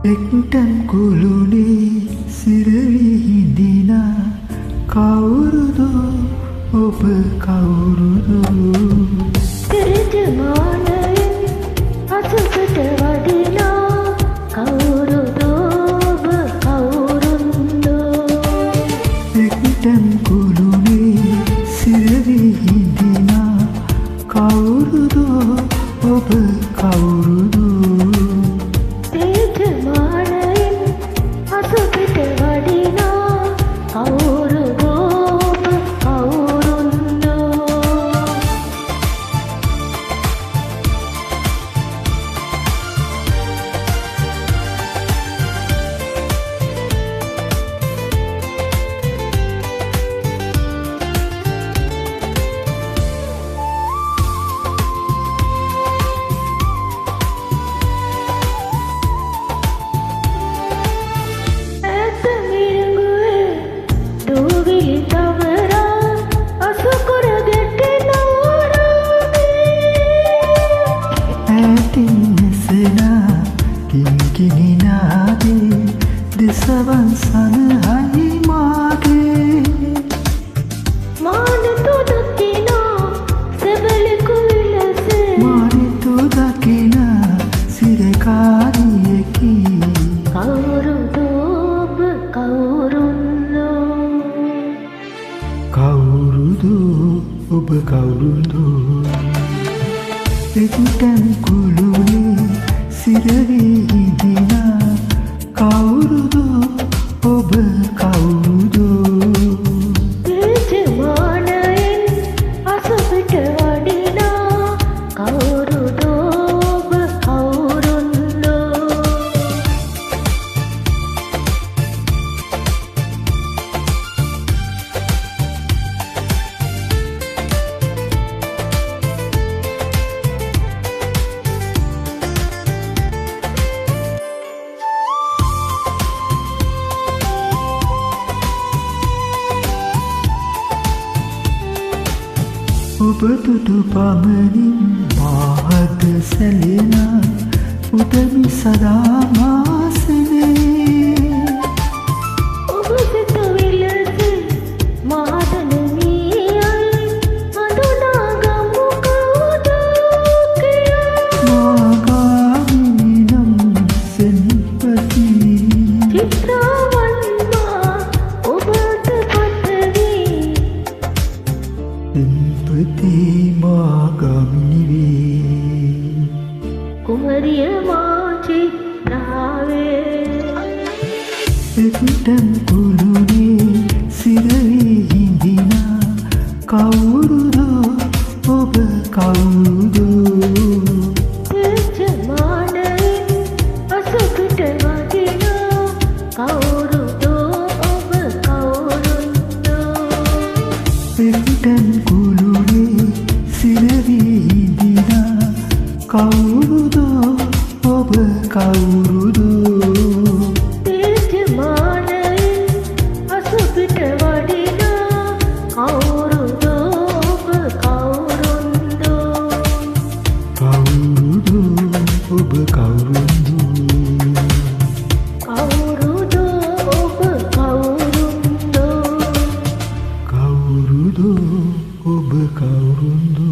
එක්ටන් කුළුණේ CeraVe හිඳිනා කවුරුදු ඔබ කවුරුදු තෙරජමානයෙන් අසුසට වදිනා කවුරුදු ඔබ කවුරුන්දෝ එක්ටන් කුළුණේ CeraVe හිඳිනා කවුරුදු ඔබ කවුරුදු කිනිනාදේ දෙසවන් සනහයි මාගේ මානතු දකිනා සෙබලෙකු විලසේ මානතු දකිනා සිරකාරියකි කවුරුදු ඔබ කවුරුන්දෝ කවුරුදු ඔබ කවුරුදු එක්ටන් කුළුණේ සිරවි හිඳිනා කවුරුදු ඔබ කවුරුදු තෙරජමානයෙන් අසුසට වදිනා කවුරුදු ඔබ කවුරුන්දෝ ඔබ දුටු පමණින් මාහද සැලෙනා උදමි සදා මාසනේ ඔබ සිත විලසේ මාදනමීයයි අඳුනාගමු කවුද කියා මාගාමිනම් සෙන්පති චිත්‍රවන්මා ඔබට පතවී සෙන්පති මාගාමිනිවේ කුමරිය මා චිත්‍රාවේ එක්ටන් කුළුණේ සිරවි හිඳිනා කවුරුදු ඔබ කවුරුදු තෙරජමානයෙන් අසුසට වදිනා කවුරුදු ඔබ කවුරුන්දෝ එක්ටන් කුළුණේ සිරවි හිඳිනා කවුරුදු ඔබ කවුරුදු තෙරජමානයෙන් අසුසට වදිනා කවුරුදු ඔබ කවුරුන්දෝ කවුරුදු ඔබ කවුරුන්දු කවුරුදු ඔබ කවුරුන්දෝ කවුරුදු ඔබ කවුරුන්දු